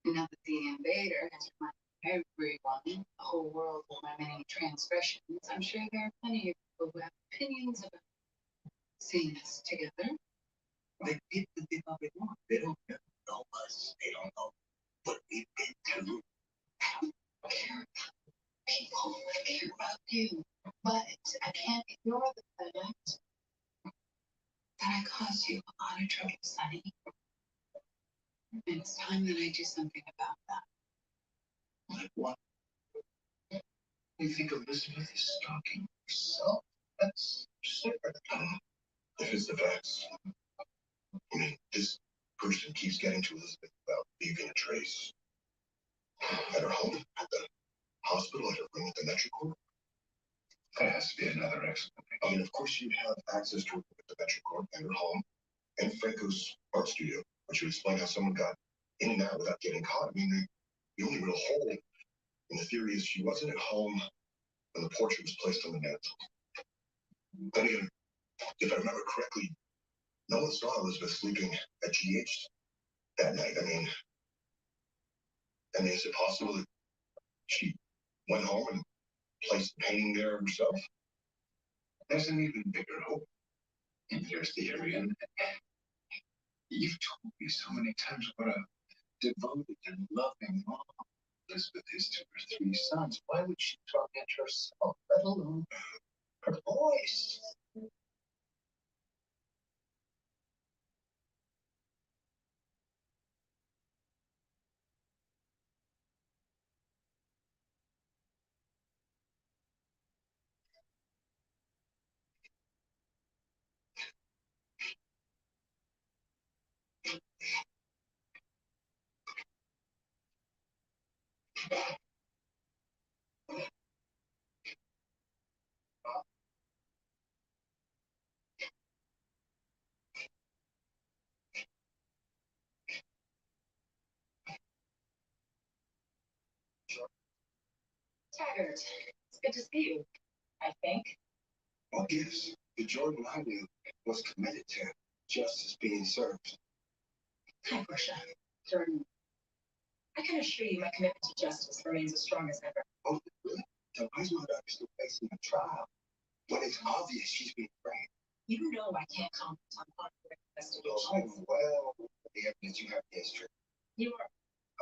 S9: Now that the invader has reminded everyone, the whole world of my many transgressions, I'm sure there are plenty of people who have opinions about seeing us together.
S6: They get the thing up they want. They don't know us. They don't know what we've been through.
S9: I don't care about people. I care about you. But I can't ignore the fact that I caused you a lot of trouble, Sonny. And it's time that I do something about that.
S6: Like what? You think Elizabeth is stalking herself? That's different.
S10: If it's the facts, I mean, this person keeps getting to Elizabeth without leaving a trace. At her home, at the hospital, at her room at the Metrocorp.
S6: There has to be another explanation.
S10: I mean, of course, you have access to her at the Metrocorp and her home and Franco's art studio, which would explain how someone got in and out without getting caught. I mean, the only real hole in the theory is she wasn't at home when the portrait was placed on the mantle. Then again, if I remember correctly, no one saw Elizabeth sleeping at GH that night. I mean, is it possible that she went home and placed the painting there herself?
S6: There's an even bigger hope in your theory. And you've told me so many times what a devoted and loving mom Elizabeth is to her 3 sons. Why would she torment herself, let alone her boys?
S9: Taggart, it's good to see you, I think.
S10: Well, yes, the Jordan I knew was committed to justice being served.
S9: Hi, Portia. Jordan.
S5: I can assure you my commitment to justice remains as strong as ever.
S10: Oh, really? Then why is my daughter still facing a trial when it's obvious she's being framed?
S5: You know I can't comment on ongoing investigations.
S10: I'm well with the evidence you have against her.
S5: You are.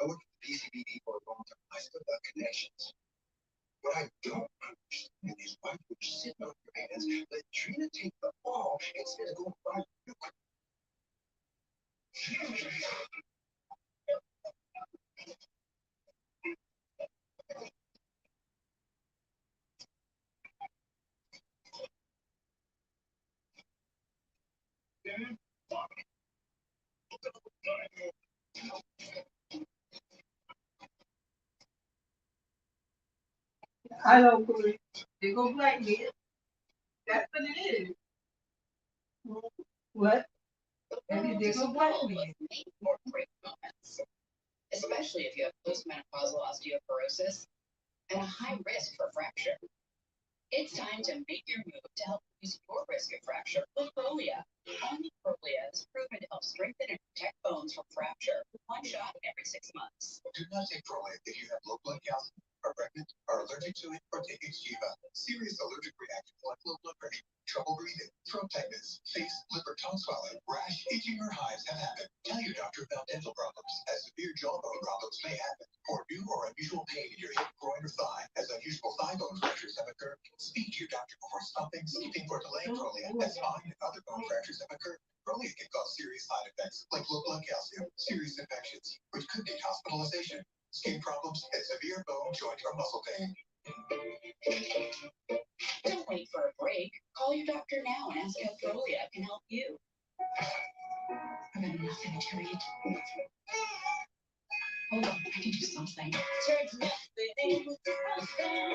S10: I worked at the PCBD for a long time. I still got connections. What I don't understand is why you're sitting on your hands, let Trina take the fall instead of going by you.
S4: I don't believe. They go black men. That's what it is. What? They go black men.
S2: Or break moments, especially if you have postmenopausal osteoporosis and a high risk for fracture. It's time to make your move to help reduce your risk of fracture with Prolia. Only Prolia is proven to help strengthen and protect bones from fracture with one shot every 6 months.
S10: Do not take Prolia if you have low blood calcium, are pregnant, are allergic to it, or take Xgeva. Serious allergic reactions like low blood pressure, trouble breathing, throat tightness, face, lip or tongue swelling, rash, itching or hives have happened. Tell your doctor about dental problems, as severe jawbone problems may happen, or new or unusual pain in your hip, groin, or thigh, as unusual thigh bone fractures have occurred. Speak to your doctor before stopping, skipping, or delaying Prolia, as spine and other bone fractures have occurred. Prolia can cause serious side effects like low blood calcium, serious infections, which could need hospitalization, skin problems, and severe bone, joint, or muscle pain.
S2: Don't wait for a break. Call your doctor now and ask how Prolia can help you.
S5: I've got nothing to read. Hold on, I can do something.
S2: Turns nothing into something.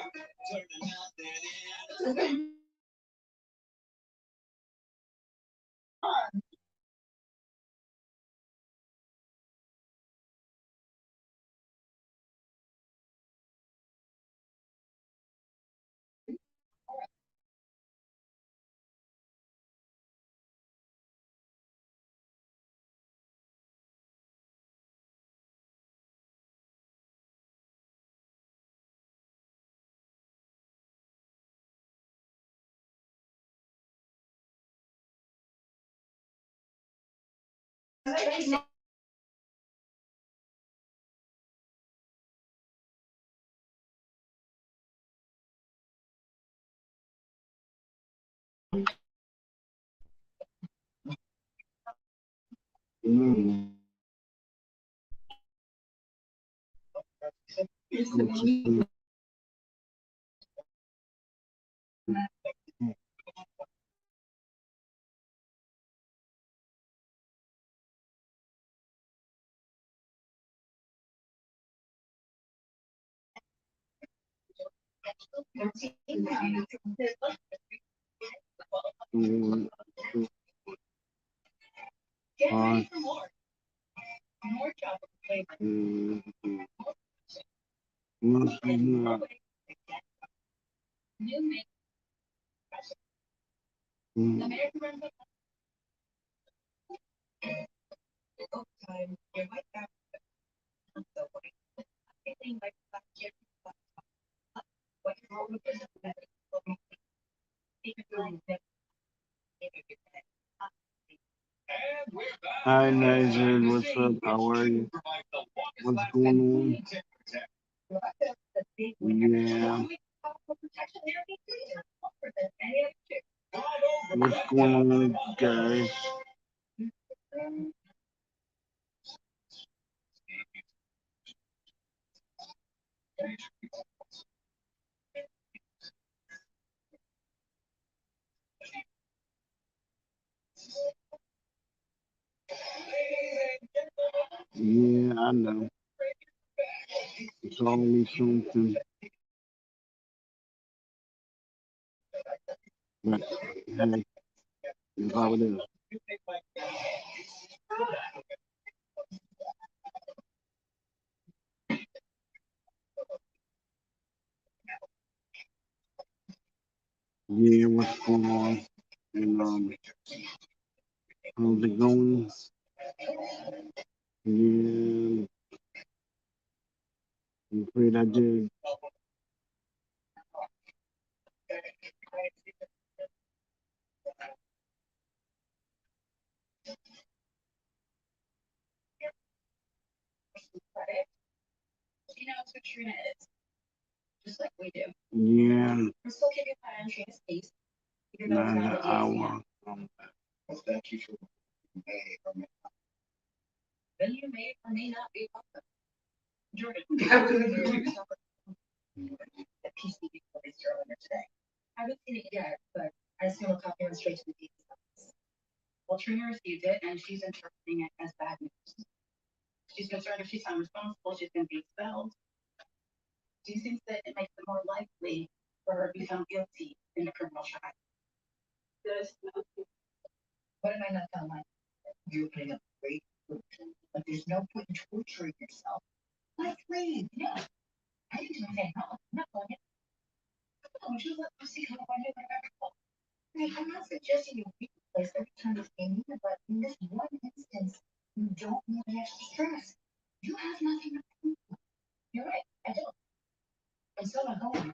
S2: Get ready for more. More chocolate flavor. New make. American Run time. Your white back. So white. Anything like last year. What you're wrong with this?
S1: Hi, Nigel. What's up? How are you? What's going on? Yeah. What's going on, guys? Yeah, I know. It's always something. But hey, it's how it is. Yeah, what's going on? And how's it going? Yeah. I'm afraid I did.
S8: She knows who Trina is, just like we do.
S1: Yeah,
S8: We're still keeping an eye on Trina's case, even though it's
S1: another
S8: not the
S1: hour.
S6: Well, thank you for may or may not.
S8: Then you may or may not be welcome. Jordan.
S4: I would agree.
S8: The PCB released earlier today. I haven't seen it yet, but I assume a copy went straight to the DA's office. Well, Trina received it, and she's interpreting it as bad news. She's concerned if she's unresponsible, she's going to be expelled. Do you think that it makes it more likely for her to be found guilty in a criminal trial?
S5: What am I not telling my? You're putting up great solution, but there's no point in torturing yourself. Like, leave, yeah. I didn't do anything wrong. I'm not going in. Would you let Lucy come on here whenever you want? I'm not suggesting you replace every time it's in here, but in this one instance, you don't need extra stress. You have nothing to prove. You're right, I don't. I'm still not going.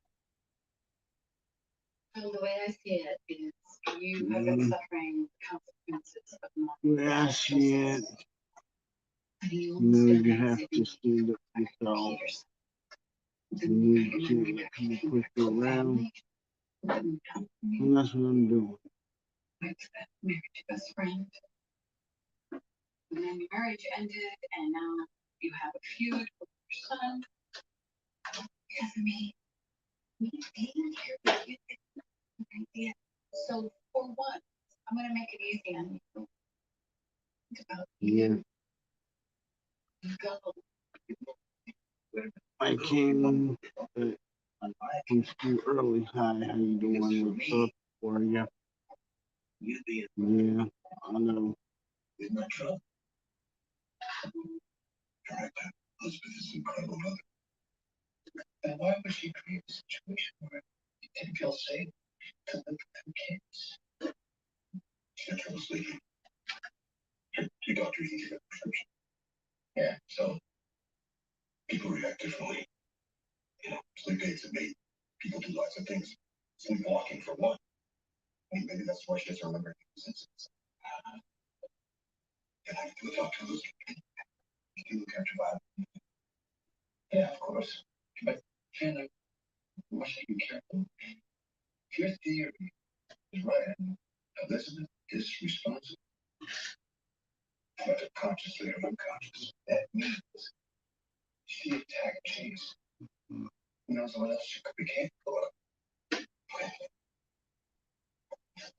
S8: So the way I see it is you have been suffering the consequences of not.
S1: Yeah, I see it.
S8: You
S1: No, you have to stand up for yourself. You can't let people push you around. And that's what I'm doing.
S8: Married to best friend. And then your marriage ended, and now you have a feud with your son.
S5: Because of me. Me being here with you is not an idea.
S8: So for what? I'm gonna make it easy on you. Think about
S1: Yeah,
S8: you go.
S1: I came from school early. Hi, how you doing? What's up? How are you? Yeah, I know.
S10: Isn't that trouble? Correct. Elizabeth is an incredible mother.
S6: And why would she create a situation where you didn't feel safe to live with them kids?
S10: She had trouble sleeping. Your doctor didn't give a prescription.
S6: Yeah,
S10: So people react differently. You know, sleep aids have made people do lots of things. Sleepwalking for one. I mean, maybe that's why she doesn't remember these incidents. And I have to go talk to Elizabeth. You look after Violet.
S6: yeah, of course. But Ken, I must be careful. If your theory is right,
S10: Elizabeth is responsible. Whether consciously or unconscious. That means she attacked Chase. Who knows what else she could be capable of?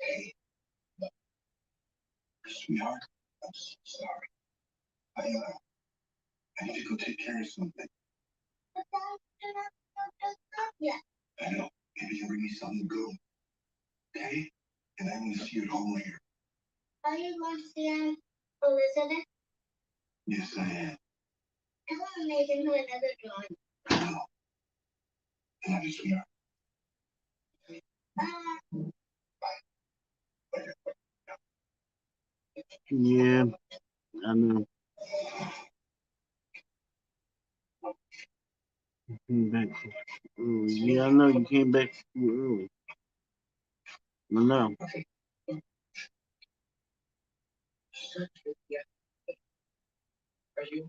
S10: Hey, sweetheart, I'm so sorry. I need to go take care of something.
S9: Yeah.
S10: I know. Maybe you bring me something to go. Okay? And I want to see you at home later.
S9: Are you going to see Elizabeth?
S10: Yes, I am.
S9: I want to make into another drawing.
S10: I know. I love you, sweetheart.
S1: Yeah, I know. You came back early. Yeah, I know you came back too early. I know.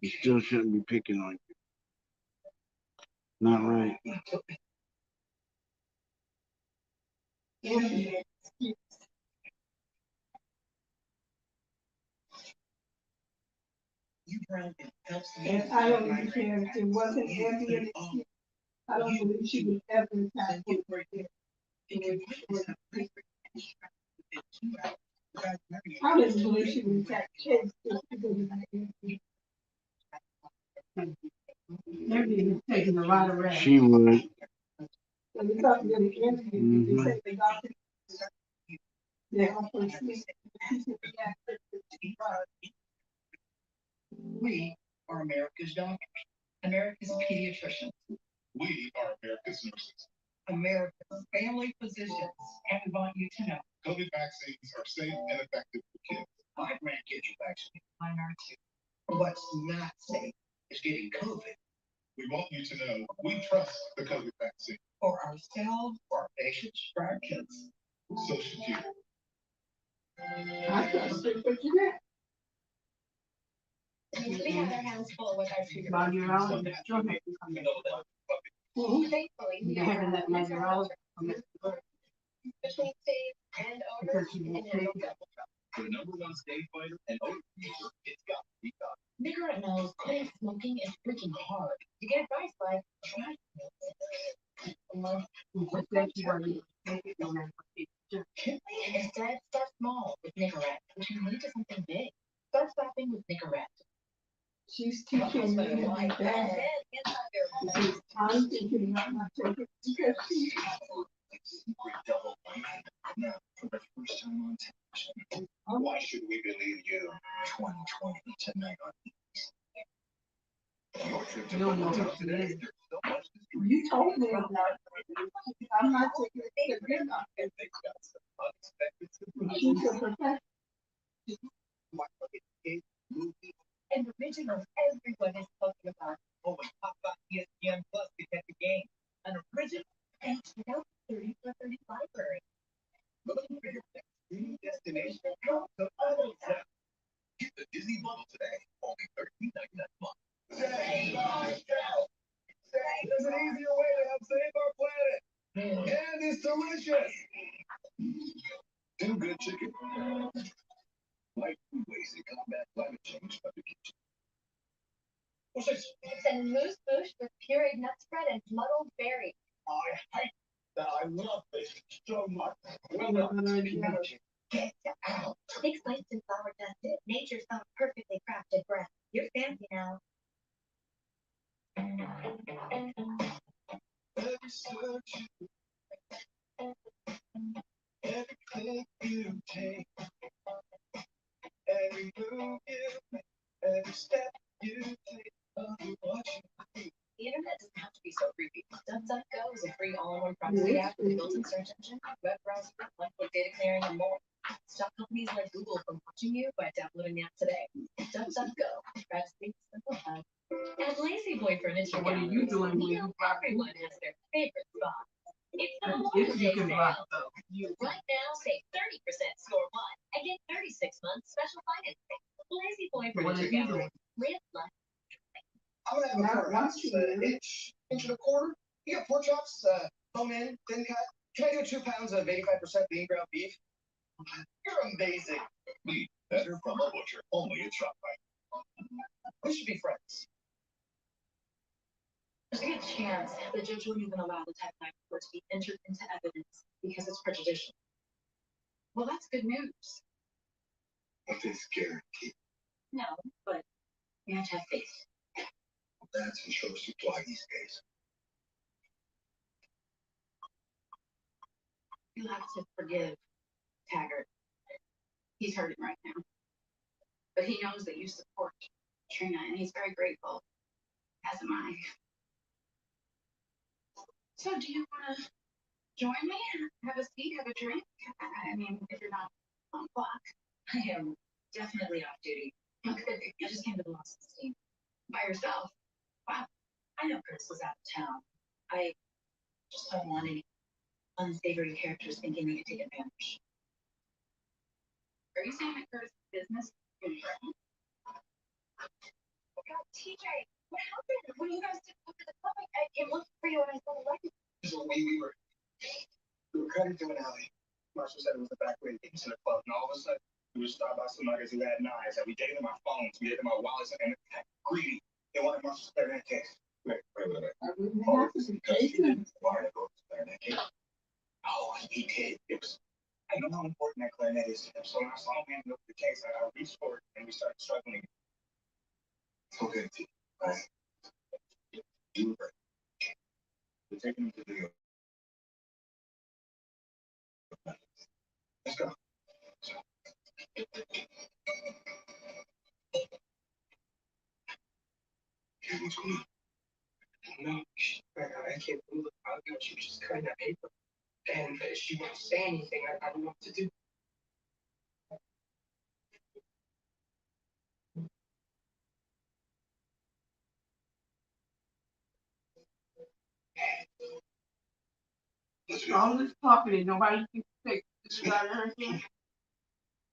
S1: You still shouldn't be picking on you. Not right.
S4: And I don't even care if it wasn't Abby and excuse. I don't believe she would ever attack me. I don't believe she would attack kids just because of that. Abby is taking a lot of rest.
S1: She would.
S4: So we talked to the interview, they said the doctor, they're also sleep.
S5: We are America's doctors, America's pediatricians,
S10: We are America's nurses.
S5: America's family physicians, and we want you to know.
S10: COVID vaccines are safe and effective for kids.
S6: my grandkids are vaccinated.
S5: Mine are too.
S6: What's not safe is getting COVID
S10: We want you to know we trust the COVID vaccine.
S5: For ourselves, for our patients, for our kids.
S10: So should you.
S4: I trust it, but you did.
S2: We have our hands full with our two.
S7: While you're on, the children can come in.
S2: Thankfully, we
S7: They're having that
S2: have
S7: $90
S2: between states and owners
S7: because you
S2: and
S7: won't pay.
S2: handle double trouble.
S6: The #1 state fighter and odor user, it's got to be done.
S5: Nicorette knows quitting smoking is freaking hard. You get advice like, try
S7: Especially while you take it, no matter what you do.
S5: Instead, start small with Nicorette, which can lead to something big. Start stopping with Nicorette.
S4: She's teaching me to be bad. Because I'm thinking I'm not taking it because she.
S10: Secret double whammy. Now, for the first time on television. Why should we believe you? 2020 tonight on your trip to
S7: You don't know
S10: Hotel
S7: who she
S10: today.
S7: is.
S10: There's so much mystery.
S4: You told me I'm not. I'm not taking it because you're not.
S6: And they've got some unexpected surprises.
S4: She's a professional.
S5: And originals everyone is talking about.
S6: Oh, and pop up ESPN Plus to get the game.
S5: An original and without 30 for 30 library.
S6: Looking for your next dream destination? Come to AutoZone. Get the Disney bundle today, only $13.99 a month. Save ourselves. There's an easier way to help save our planet. And it's delicious. Do good chicken. Like food waste and combat climate change by the kitchen. What's this?
S2: It's a moose boosh with pureed nut spread and muddled berries.
S6: I hate that I love this so much. Well,
S5: Get out.
S2: Takes place in flour dusted. Nature's own perfectly crafted bread. You're fancy now.
S10: Every search, every click you take, every move you make, every step you take, I'll be watching.
S2: The internet doesn't have to be so creepy. DuckDuckGo is a free all-in-one privacy app with a built-in search engine, web browser, one-click data clearing, and more. Stop companies like Google from watching you by downloading the app today. DuckDuckGo. Privacy simplified. At Lazy Boy Furniture
S7: What are you doing when you buy
S2: everyone has their favorite spot. It's the
S7: If you can buy
S2: sale.
S7: though.
S2: Right now, save 30% score one and get 36 months special financing. Lazy Boy
S7: What are
S2: Furniture
S7: you
S2: Gallery.
S7: doing?
S2: Live life.
S6: I'm gonna have a porterhouse, inch and a quarter. You got pork chops, bone in, thin cut. Can I do 2 pounds of 85% lean ground beef? You're amazing.
S10: Meat better from a butcher, only at ShopRite.
S6: We should be friends.
S2: There's a good chance the judge wouldn't even allow the type 9 report to be entered into evidence because it's prejudicial. Well, that's good news.
S10: Nothing's guaranteed.
S2: No, but you have to have faith.
S10: That's in short supply these days.
S2: You have to forgive Taggart. He's hurting right now. But he knows that you support Trina, and he's very grateful, as am I. So do you want to join me? Have a seat, have a drink? I mean, if you're not on clock. I am definitely off duty. Okay, I just came to the Lost team. By yourself? Wow. I know Chris was out of town. I just don't want any unsavory characters thinking they could take advantage. Are you saying that Curtis' business is threatened? Oh God, TJ, what happened? When you guys didn't look at the public, I came looking for you and I saw the light.
S6: So we were cutting through an alley. Marshall said it was the back way into the club, and all of a sudden, we were stopped by some muggers who had knives, and we gave them our phones, we gave them our wallets, and greedy. They wanted Marshall's clarinet case.
S10: Wait.
S4: I wouldn't
S10: Oh,
S4: have
S10: it's
S4: to be
S10: because he
S4: patient.
S10: didn't want to go to clarinet case.
S6: Oh, he did. It was. I know how important that clarinet is to him. So when I saw him handing over the case, I reached for it, and we started struggling.
S10: It's okay, T. Right. Do it right. We're taking him to the. Let's go. Hey, what's going on?
S11: No, I can't believe it. She was just cutting that paper. And she wouldn't say anything. I don't know what to do.
S10: Elizabeth,
S4: All this talking, nobody can take this is out of her hand.
S10: can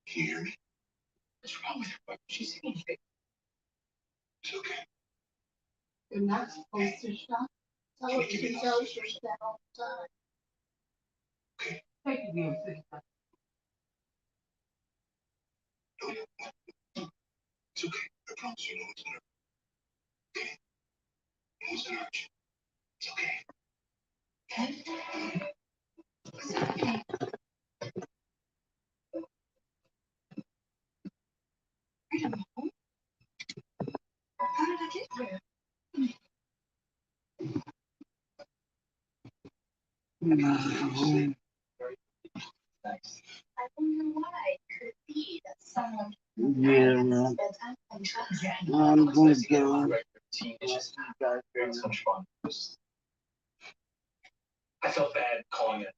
S10: you hear me?
S11: What's wrong with her? Why would she say anything?
S10: It's okay.
S4: They're not supposed to stop. Tell her she tells you that all the time.
S10: Okay.
S4: Take it again, sister.
S10: It's okay. I promise you no one's gonna. Okay. No one's gonna hurt you. It's okay.
S9: It's okay. I don't know. How did I get here? I wonder why. Could it be that someone
S1: Yeah, man.
S9: spent time and trust?
S1: I'm going to go.
S11: It's just so much fun. I felt bad calling it